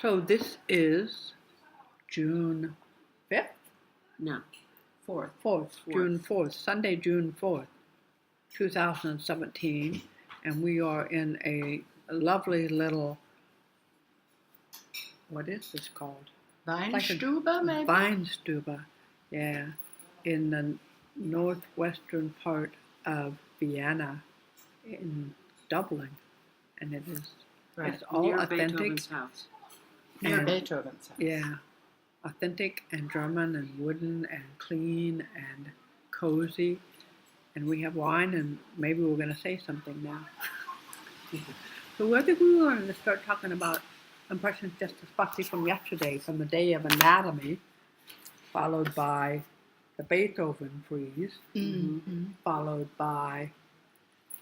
So this is June 5th? No. 4th. 4th, June 4th, Sunday, June 4th, 2017. And we are in a lovely little, what is this called? Weinstube, maybe? Weinstube, yeah, in the northwestern part of Vienna in Dublin. And it is, Right. it's all Near authentic. Beethoven's house. Near Beethoven's house. Yeah, authentic and German and wooden and clean and cozy. And we have wine, and maybe we're going to say something now. So I think we were going to start talking about impressions just especially from yesterday, from the day of anatomy, followed by the Beethoven freeze, followed by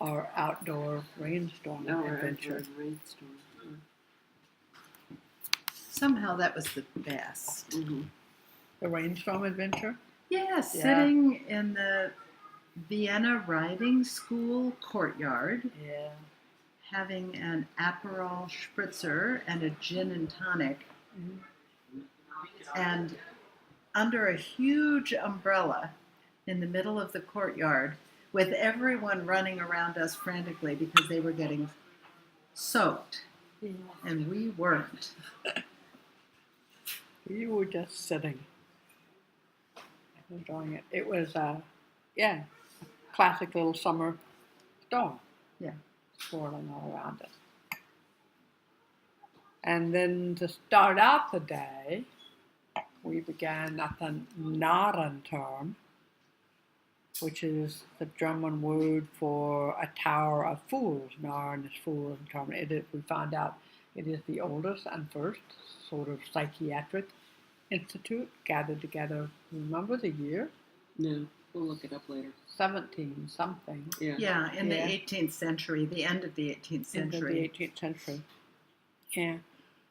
our outdoor rainstorm adventure. Rainstorm. Somehow that was the best. Mm-hmm. The rainstorm adventure? Yeah, sitting in the Vienna Riding School courtyard, Yeah. having an Aperol spritzer and a gin and tonic, and under a huge umbrella in the middle of the courtyard, with everyone running around us frantically because they were getting soaked, and we weren't. We were just sitting, enjoying it. It was, a classic little summer storm. Yeah. Swirling all around us. And then to start out the day, we began at the Narrenturm, which is the German word for a tower of fools. Narren is fool and Turm. We found out it is the oldest and first sort of psychiatric institute gathered together. Remember the year? No, we'll look it up later. 17 something. Yeah, in the 18th century, the end of the 18th century. Into the 18th century. Yeah,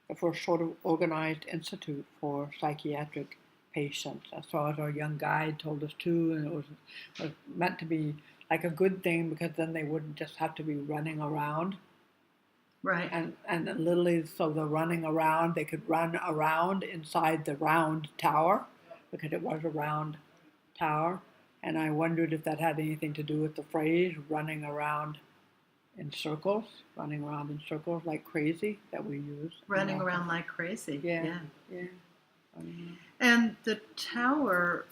the first sort of organized institute for psychiatric patients. As far as our young guide told us too, and it was meant to be like a good thing because then they wouldn't just have to be running around. Right. And literally, so the running around, they could run around inside the round tower because it was a round tower. And I wondered if that had anything to do with the phrase running around in circles like crazy that we use. Running around like crazy. Yeah. And the tower,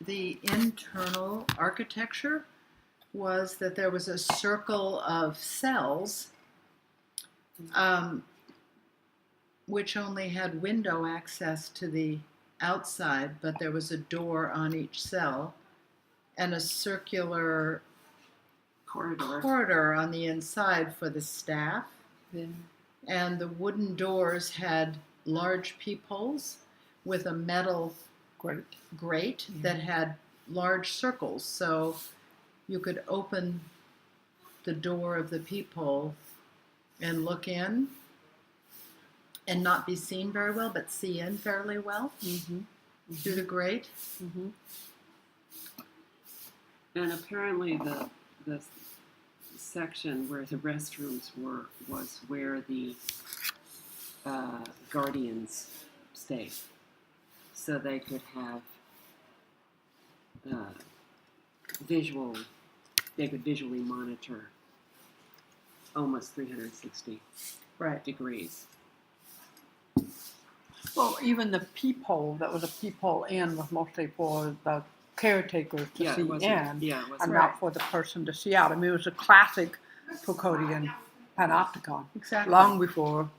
the internal architecture was that there was a circle of cells, which only had window access to the outside, but there was a door on each cell and a circular corridor on the inside for the staff. Yeah. And the wooden doors had large peepholes with a metal grate that had large circles. So you could open the door of the peephole and look in and not be seen very well, but see in fairly well through the grate. Mm-hmm. And apparently the section where the restrooms were was where the guardians stayed. So they could have they could visually monitor almost 360 degrees. Well, even the peephole, that was a peephole in, was mostly for the caretakers to see in, and not for the person to see out. I mean, it was a classic Foucauldian panopticon. Exactly. Long before,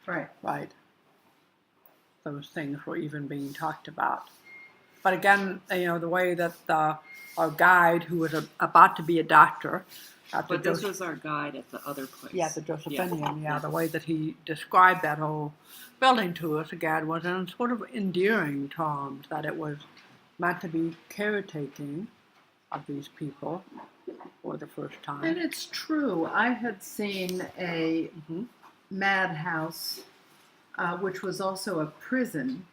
right, those things were even being talked about. But again, the way that our guide, who was about to be a doctor, but this was our guide at the other place. Yeah, the Josephinian, the way that he described that whole building to us, again, was in sort of endearing terms, that it was meant to be caretaking of these people for the first time. And it's true. I had seen a madhouse, which was also a prison.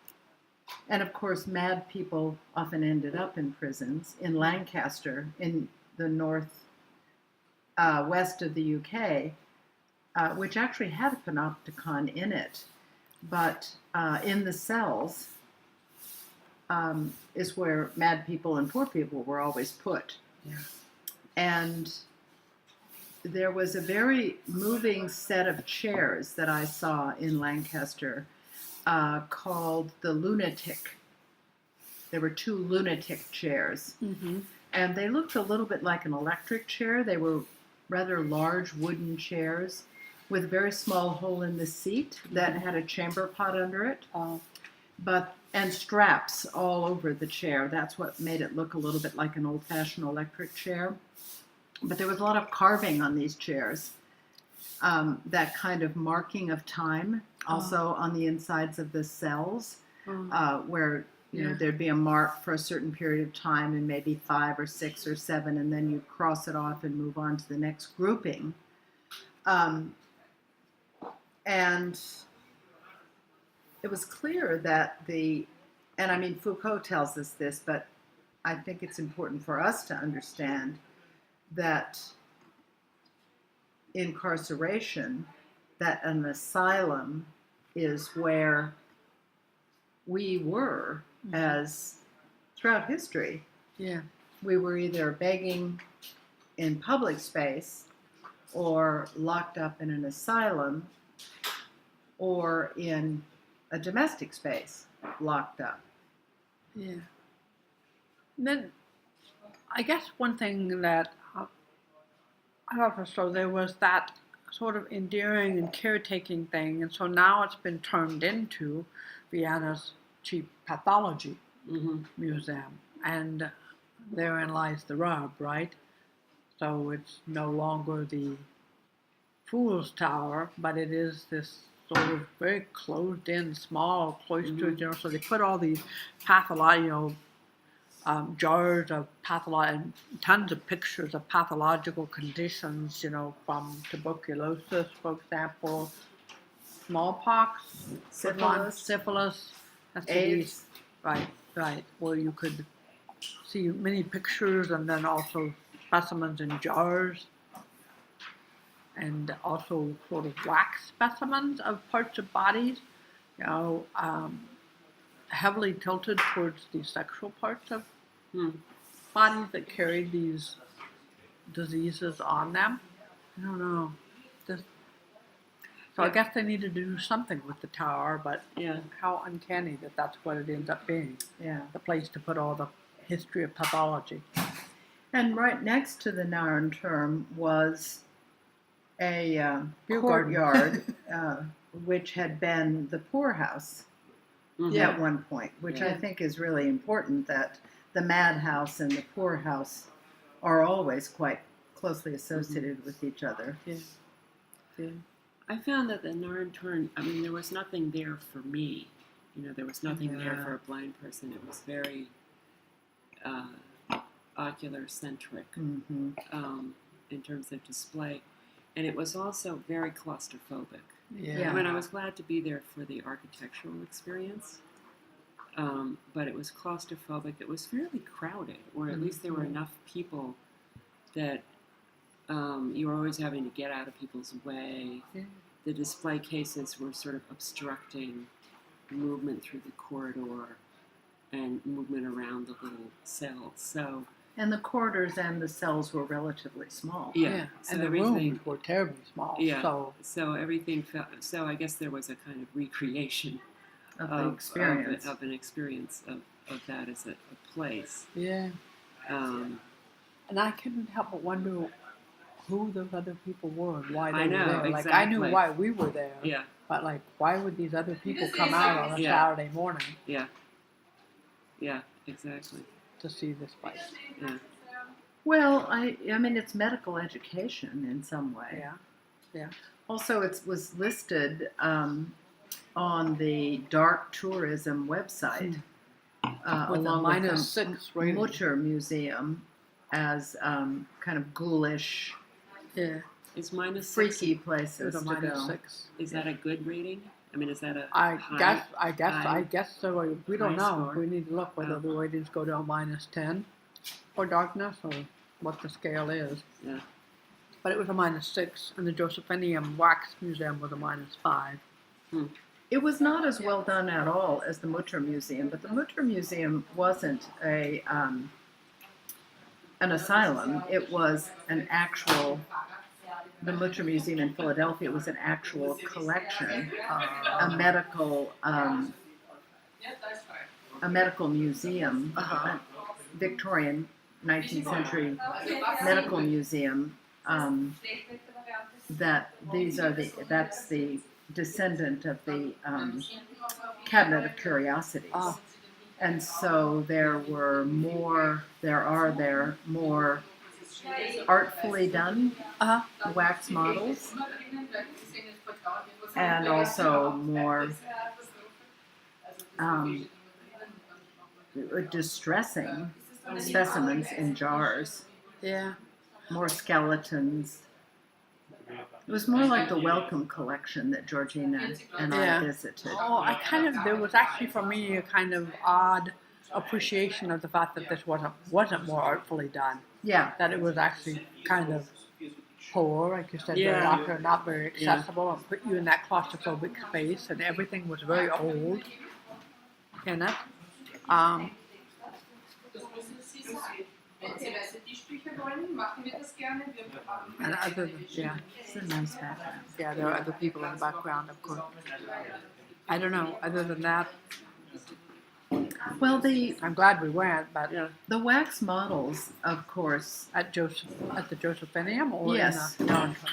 And of course, mad people often ended up in prisons in Lancaster, in the west of the UK, which actually had a panopticon in it. but in the cells is where mad people and poor people were always put. Yeah. And there was a very moving set of chairs that I saw in Lancaster called the lunatic. There were 2 lunatic chairs, Mm-hmm. and they looked a little bit like an electric chair. They were rather large wooden chairs with a very small hole in the seat that had a chamber pot under it, and straps all over the chair. That's what made it look a little bit like an old-fashioned electric chair. But there was a lot of carving on these chairs, that kind of marking of time, also on the insides of the cells, where Yeah. there'd be a mark for a certain period of time, and maybe 5 or 6 or 7, and then you'd cross it off and move on to the next grouping. And it was clear that and I mean, Foucault tells us this, but I think it's important for us to understand that incarceration, that an asylum is where we were as throughout history. Yeah. We were either begging in public space or locked up in an asylum or in a domestic space locked up. Yeah. And then, I guess one thing that I also saw, there was that sort of endearing and caretaking thing, and so now it's been turned into Vienna's cheap pathology museum, and therein lies the rub, right? So it's no longer the Fool's Tower, but it is this sort of very closed-in, small, cloistered, so they put all these jars of pathological, tons of pictures of pathological conditions, from tuberculosis, for example, smallpox, syphilis, AIDS. Right, where you could see many pictures and then also specimens in jars, and also sort of wax specimens of parts of bodies, heavily tilted towards the sexual parts of bodies that carried these diseases on them. I don't know. So I guess they needed to do something with the tower, but how uncanny that that's what it ends up being. Yeah. The place to put all the history of pathology. And right next to the Narrenturm was a Beer courtyard, which had been the poorhouse at one point, which I think is really important, that the madhouse and the poorhouse are always quite closely associated with each other. Yeah. I found that the Narrenturm, there was nothing there for me. There was nothing there for a blind person. It was very ocular-centric in terms of display. And it was also very claustrophobic. Yeah. I was glad to be there for the architectural experience, but it was claustrophobic. It was fairly crowded, or at least there were enough people that you were always having to get out of people's way. Yeah. The display cases were sort of obstructing movement through the corridor and movement around the little cells. And the corridors and the cells were relatively small. Yeah. So And the rooms were terribly small. Yeah. So everything felt. So I guess there was a kind of recreation Of the experience. of an experience of that as a place. Yeah. And I couldn't help but wonder who those other people were and why they were there. Like, I knew exactly. why we were there. Yeah. But, why would these other people come out on a Saturday morning Yeah. Yeah. Exactly. to see this place? Yeah. Well, I mean, it's medical education in some way. Yeah. Also, it was listed on the dark tourism website, With along a with -6 the rating. Mutter Museum, as kind of ghoulish, Yeah. Is -6? freaky It places was a to go. -6. Is that a good rating? Is that a I high? guess so. We don't high know. score? We need to look whether the ratings go down -10 for darkness or what the scale is. Yeah. But it was a -6, and the Josephinium Wax Museum was a -5. It was not as well done at all as the Mutter Museum, but the Mutter Museum wasn't an asylum. It was an actual. The Mutter Museum in Philadelphia was an actual collection, a medical museum, a Victorian 19th century medical museum. That's the descendant of the Cabinet of Curiosities. Oh. And so there are more artfully done wax models, and also more distressing specimens in jars, Yeah. more skeletons. It was more like the Wellcome collection that Georgina and I visited. Oh, there was actually for me a kind of odd appreciation of the fact that this wasn't more artfully done. Yeah. That it was actually kind of poor, like you said, Yeah. very awkward, not very accessible, and put you in that claustrophobic space, and everything was very old in it. And other than, It's a nice background. there are other people in the background, of course. I don't know. Other than that, Well, I'm glad we went, but the wax models, of course, at the Josephinium or yes,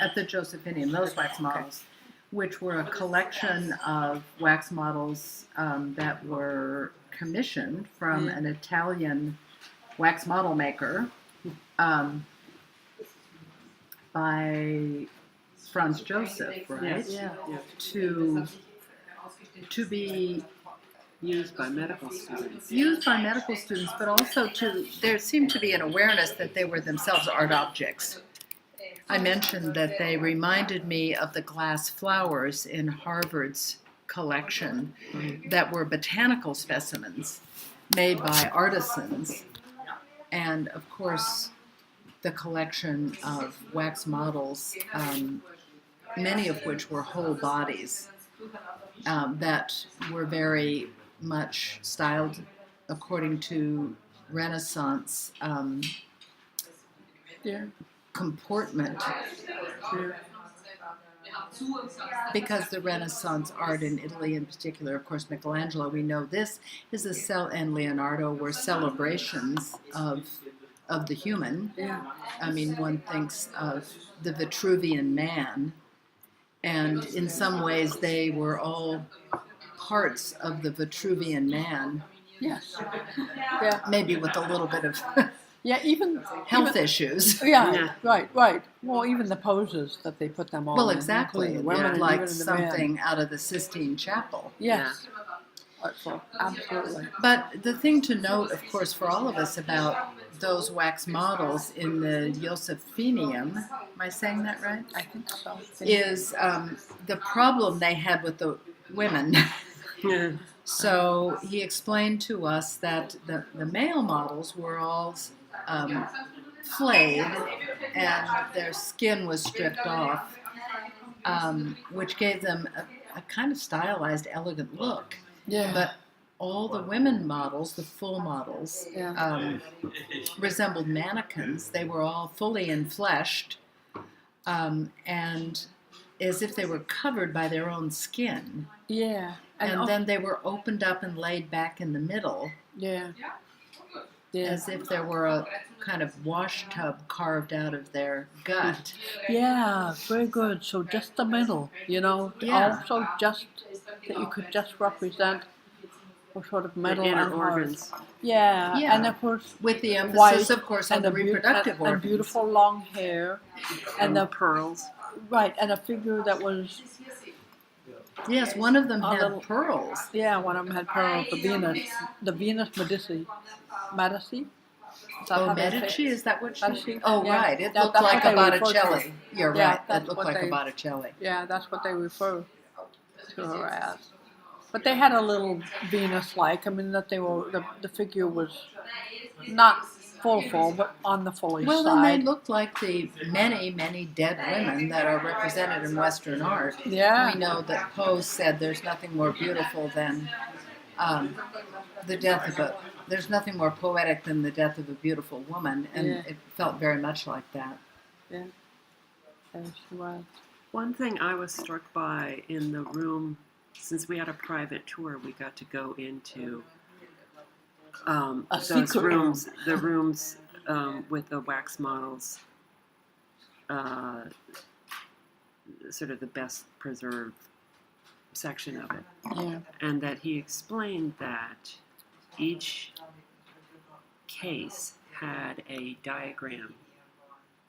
at the Josephinium, those wax models, which were a collection of wax models that were commissioned from an Italian wax model maker by Franz Joseph, right? Yes. To be Used by medical students. But also there seemed to be an awareness that they were themselves art objects. I mentioned that they reminded me of the glass flowers in Harvard's collection that were botanical specimens made by artisans. And of course, the collection of wax models, many of which were whole bodies, that were very much styled according to Renaissance comportment, because the Renaissance art in Italy in particular, of course Michelangelo, we know this is and Leonardo were celebrations of the human. I mean, one thinks of the Vitruvian Man, and in some ways they were all parts of the Vitruvian Man. Yes. Maybe with a little bit of even health issues. Right. Well, even the poses that they put them on. Well, exactly. It It looked like something out of the Sistine Chapel. Yes. Absolutely. But the thing to note, of course, for all of us about those wax models in the Josephinium, am I saying that right? I think so. Is the problem they had with the women. So he explained to us that the male models were all flayed and their skin was stripped off, which gave them a kind of stylized, elegant look. But all the women models, the full models, resembled mannequins. They were all fully enfleshed, and as if they were covered by their own skin. And then they were opened up and laid back in the middle. As if there were a kind of wash tub carved out of their gut. Very good. So just the middle, also just that you could just represent a sort of middle inner and organs. heart. And of course with the emphasis, white, of course, on the reproductive organs. And beautiful long hair. And the pearls. Right, and a figure that was... Yes, one of them had pearls. One of them had pearls. The Venus Medici. Medici? Is that what she... Medici? Oh, right. It looked like a Botticelli. You're right. It looked like a Botticelli. Yeah, that's what they refer to her as. But they had a little Venus-like. I mean, that they were... The figure was not full, but on the fully Well, side. and they looked like the many dead women that are represented in Western art. Yeah. We know that Poe said there's nothing more beautiful than the death of a. There's nothing more poetic than the death of a beautiful woman, and Yeah. it felt very much like that. Yeah. There she was. One thing I was struck by in the room, since we had a private tour, we got to go into A those secret rooms, the rooms with the wax models, sort of the best preserved section of it. Yeah. And that he explained that each case had a diagram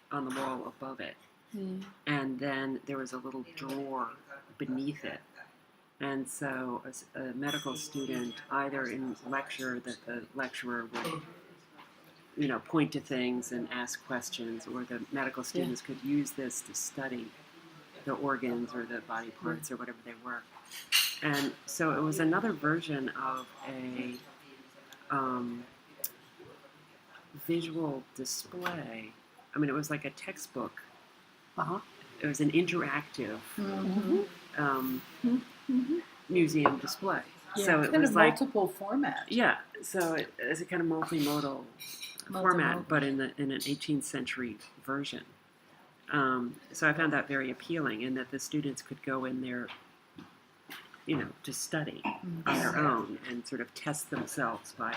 on the wall above it. Mm. And then there was a little drawer beneath it. And so a medical student, either in lecture that the lecturer would, point to things and ask questions, or the medical students could use this to study the organs or the body parts or whatever they were. And so it was another version of a visual display. I mean, it was like a textbook. Uh-huh. It was an interactive Mm-hmm. museum display. Yeah, So it's it kind was of like, multiple format. yeah. So it's a kind of multimodal format, but in an 18th century version. So I found that very appealing, in that the students could go in there, to study on their own and sort of test themselves by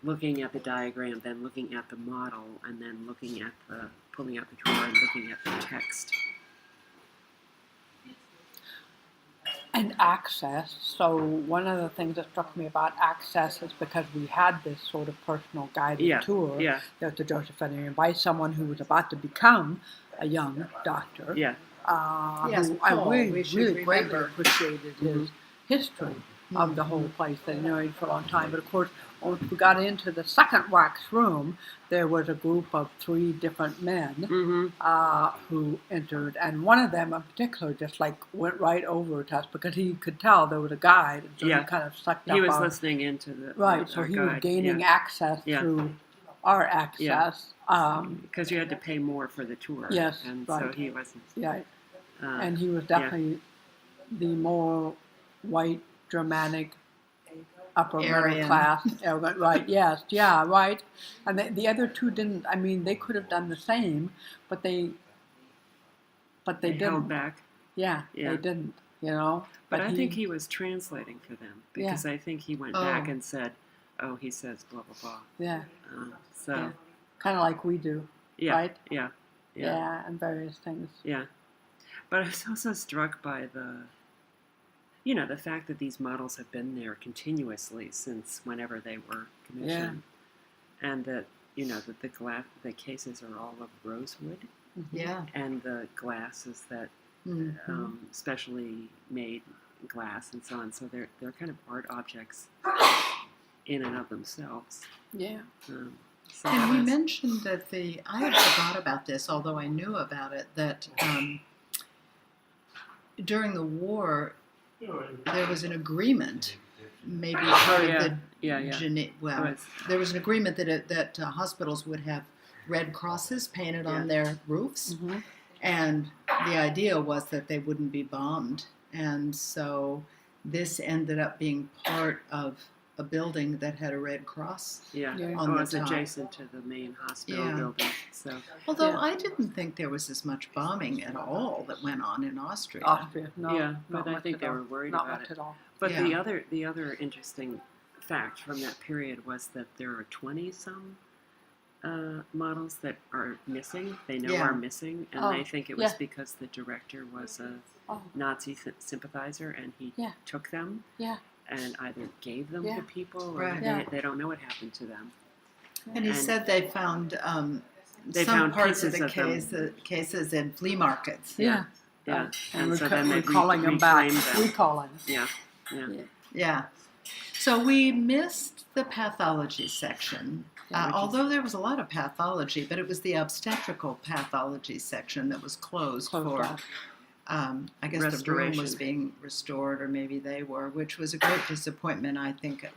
looking at the diagram, then looking at the model, and then pulling out the drawer and looking at the text. And access. So one of the things that struck me about access is because we had this sort of personal guided tour. Yeah. That the Josephine by someone who was about to become a young doctor. Yeah. Yes, who I Paul, really, we should really greatly remember. appreciated his history of the whole place that he knew for a long time. But of course, once we got into the second wax room, there was a group of 3 different men Mm-hmm. who entered, and one of them in particular just like went right over to us because he could tell there was a guide, and so Yeah. he kind of sucked up He was our, listening into the right. So our he was guide. gaining access Yeah. through our access. Because you had to pay more for the tour. Yes, and so right. he wasn't. Yeah, Uh, and he was definitely the more white, Germanic, upper middle Aryan. class element. Right, yes, yeah, right. And the other 2 didn't, I mean, they could have done the same, but they held didn't. back. Yeah, Yeah. they didn't, you know. But I think he was translating for them, because I think he went back Oh. and said, "Oh, he says blah blah blah." Yeah, So kind of like we do. yeah, Right? yeah, Yeah, and various things. yeah. But I was also struck by the fact that these models have been there continuously since whenever they were commissioned, and that that the cases are all of rosewood, Yeah. and the glass is that Mhm. specially made glass and so on. So they're kind of art objects in and of themselves. Yeah. So And that we was- mentioned that I had forgot about this, although I knew about it, that during the war, there was an agreement, maybe part Yeah, of the yeah. Gene- well, It was- there was an agreement that hospitals would have red crosses painted on their roofs, Mm-hmm. and the idea was that they wouldn't be bombed, and so this ended up being part of a building that had a red cross. Yeah, Yeah. On the it's top. adjacent to the main hospital Yeah. building. So Although Yeah. I didn't think there was as much bombing at all that went on in Austria. Austria, no. Yeah, not but I much think at they all. were worried Not about much it. at all. But Yeah. the other interesting fact from that period was that there are 20-some models that are missing. They know Yeah. are missing, and Oh, they think it was yeah. because the director was a Oh, Nazi sympathizer, and he Yeah. took them yeah. and either gave them Yeah. to people, or Right. Yeah. they don't know what happened to them. And he And- said they found They some found parts of pieces the of them. cases in flea markets. Yeah. Yeah, And so then we're they calling them back. reclaimed them. Recalling. Yeah, yeah. Yeah. Yeah. So we missed the pathology section, Yeah, which is- although there was a lot of pathology, but it was the obstetrical pathology section that was closed Closed for. off. I guess the room was Restoration. being restored, or maybe they were, which was a great disappointment, I think,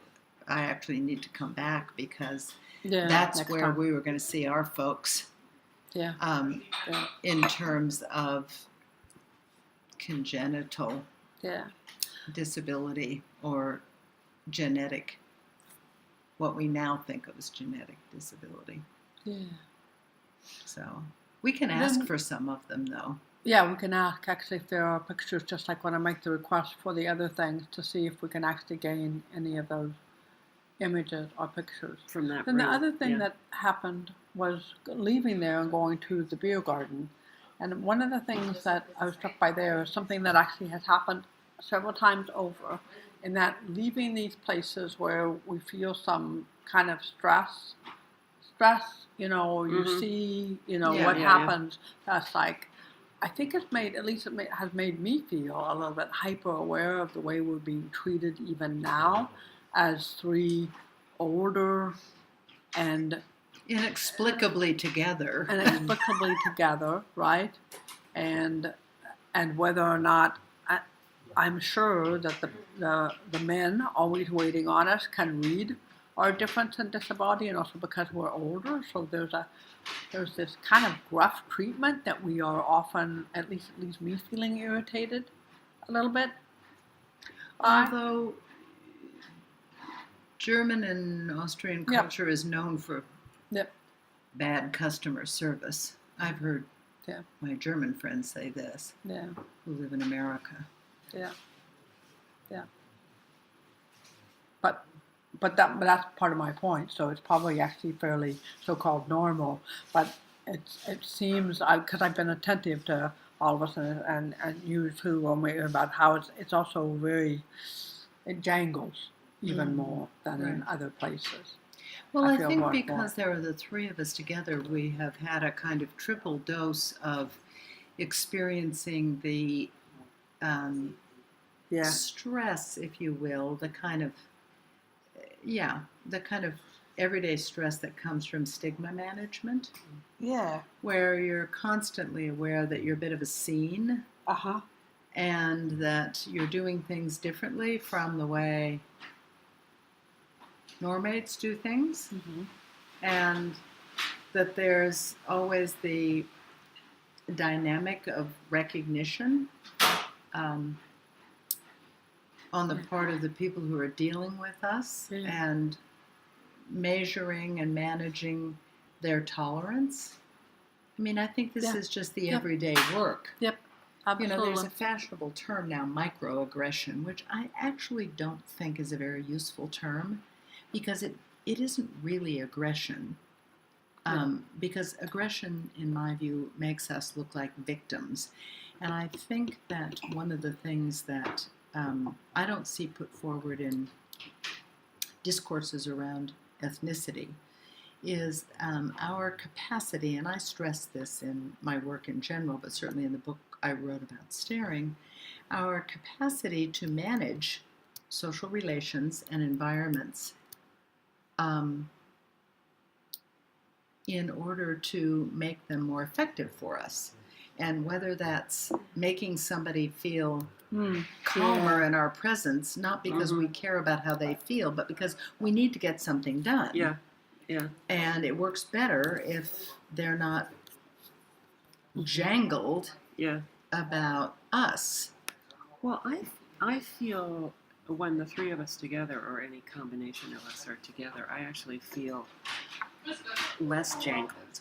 I actually need to come back because Yeah, that's next where time. we were going to see our folks Yeah. Yeah. in terms of congenital Yeah. disability or genetic, what we now think of as genetic disability. Yeah. So we can ask for some of them, though. Yeah, we can ask actually if there are pictures, just like when I make the request for the other things, to see if we can actually gain any of those images or pictures. From that Then the room, other thing yeah. that happened was leaving there and going to the beer garden. And one of the things that I was struck by there is something that actually has happened several times over, in that leaving these places where we feel some kind of stress, you know, you Mhm. see, you know, Yeah, what yeah, yeah. happens, that's like, I think it's made, at least has made me feel a little bit hyper aware of the way we're being treated even now as three older and Inexplicably together. inexplicably together, right? And whether or not I'm sure that the men always waiting on us can read our difference in disability, and also because we're older, so there's this kind of gruff treatment that we are often, at least me, feeling irritated a little bit. Although German and Austrian Yep. culture is known for Yep. bad customer service. I've heard Yeah. my German friends say this, Yeah. who live in America. Yeah. Yeah. But that's part of my point. So it's probably actually fairly so-called normal. But it seems, because I've been attentive to all of us and you too, when we about how it's also very, it jangles even more than in Right. other places. Well, I I feel think more because there are the three of us together, we have had a kind of triple dose of experiencing the Yeah. stress, if you will, the kind of everyday stress that comes from stigma management, Yeah. where you're constantly aware that you're a bit of a scene Uh-huh. and that you're doing things differently from the way normates do things, Mm-hmm. and that there's always the dynamic of recognition on the part of the people who are dealing with us, Yeah. and measuring and managing their tolerance. I mean, I think this Yeah. is just the Yep. everyday work. Yep. You know, there's Absolutely. a fashionable term now, microaggression, which I actually don't think is a very useful term, because it isn't really aggression. Because aggression, in my view, makes us look like victims. And I think that one of the things that I don't see put forward in discourses around ethnicity is our capacity, and I stress this in my work in general, but certainly in the book I wrote about staring, our capacity to manage social relations and environments in order to make them more effective for us. And whether that's making somebody feel calmer in our presence, not because we care about how they feel, but because we need to get something done. Yeah, yeah. And it works better if they're not jangled Yeah. about us. Well, I feel when the three of us together, or any combination of us are together, I actually feel less jangled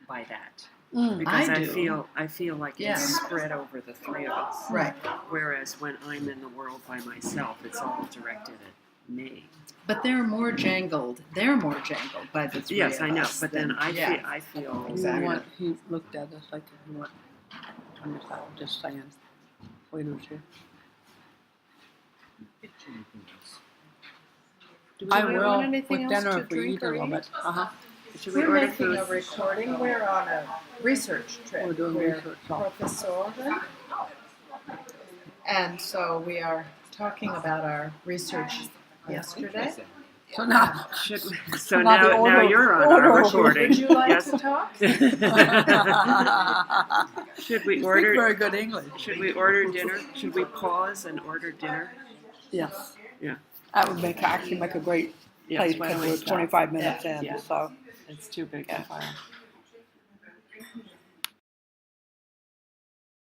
by that. Because I do. I feel like Yeah. it's spread over the three of us. Right. Whereas when I'm in the world by myself, it's all directed at me. But they're more jangled. They're more jangled by the three Yes, of I know. us But then than- I feel Exactly. He looked at us like he went, just saying. Wait a second. Do I we will want anything with else dinner to if we drink eat a or little eat? bit. Uh-huh. Should we We're order making food? a recording. We're on a research trip. We're doing We're research. So. Professor. And so we are talking about our research yesterday. So now, Should we, so now the now order- you're on order our of- recording. Would you like Yes. to talk? Should we you speak order? very good English. Should we order dinner? Should we pause and order dinner? Yes. Yeah. That would actually make a great Yes, place why because don't we're we stop? 25 minutes Yeah, in. yeah. So It's too big Yeah. to file.